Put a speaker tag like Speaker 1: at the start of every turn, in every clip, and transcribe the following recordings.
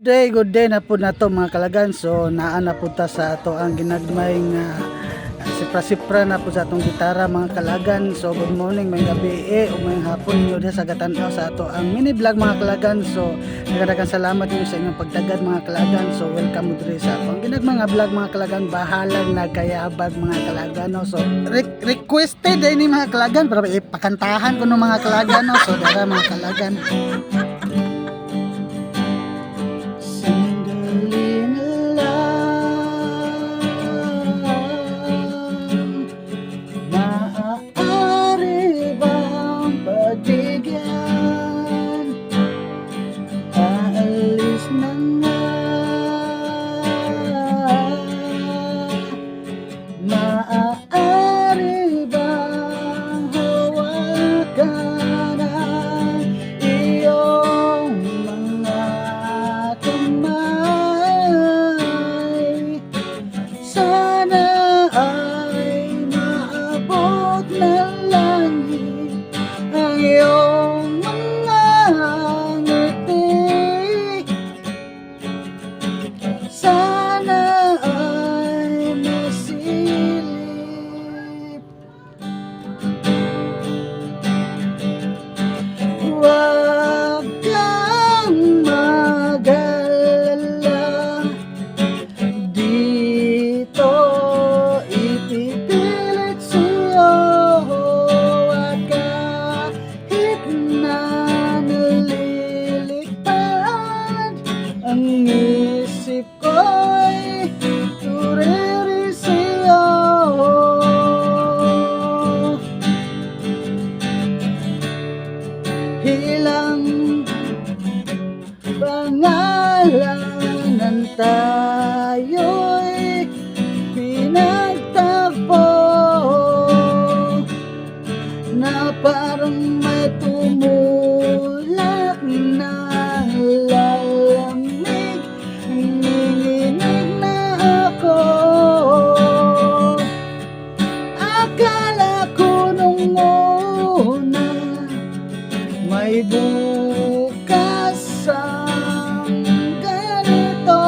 Speaker 1: Good day na po na to mga kalagan. So naana po ta sa ato ang ginagmay nga sipra-sipra na po sa atong gitara mga kalagan. So good morning, may gabi o may hapon nyo sa gatanaw sa ato ang mini vlog mga kalagan. So nagadagang salamat nyo sa inyong pagtagad mga kalagan. So welcome mo diri sa ato ang ginagmay nga vlog mga kalagan. Bahalang nagkayabag mga kalagan, no? So requested ay ni mga kalagan para ipakantahan ko no mga kalagan, no? So dara mga kalagan.
Speaker 2: Maaari bang hawakan ang iyong mga kamay? Sana ay maabot ng langit ang iyong mga ngiti. Sana huwag kang mag-alala, dito ipipilit sa'yo at kahit na nalilipad ang isip ko'y turiri sa'yo. Ilang pangalanan tayo'y pinagtagpo na parang may tumulak na lalamig. Nanginginig na ako, akala ko nung una may bukas ang ganito.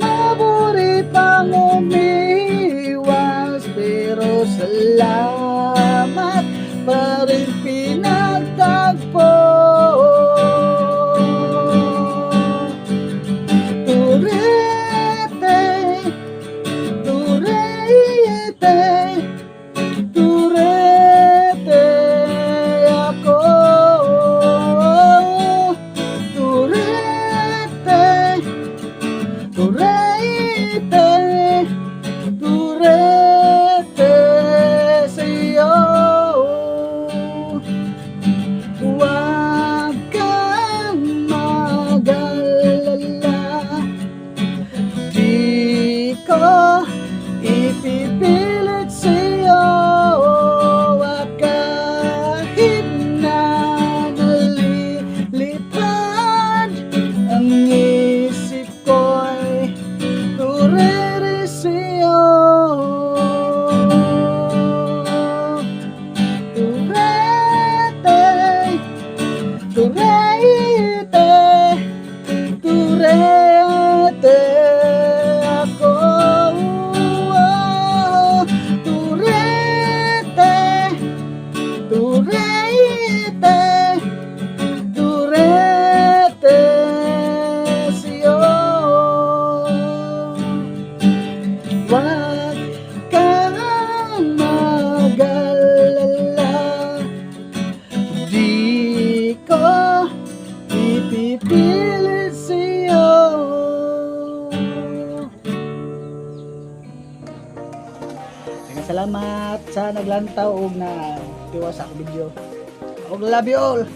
Speaker 2: Maburi pang umiwas, pero salamat pa rin pinagtagpo. Turete, turete, turete ako. Turete, turete, turete sa'yo. Huwag kang mag-alala, di ko ipipilit sa'yo at kahit na nalilipad ang isip ko'y turiri sa'yo. Turete, turete, turete ako. Turete, turete, turete sa'yo. Huwag kang mag-alala, di ko ipipilit sa'yo. Salamat sa naglantaw og na tiwas sa video. I love you all.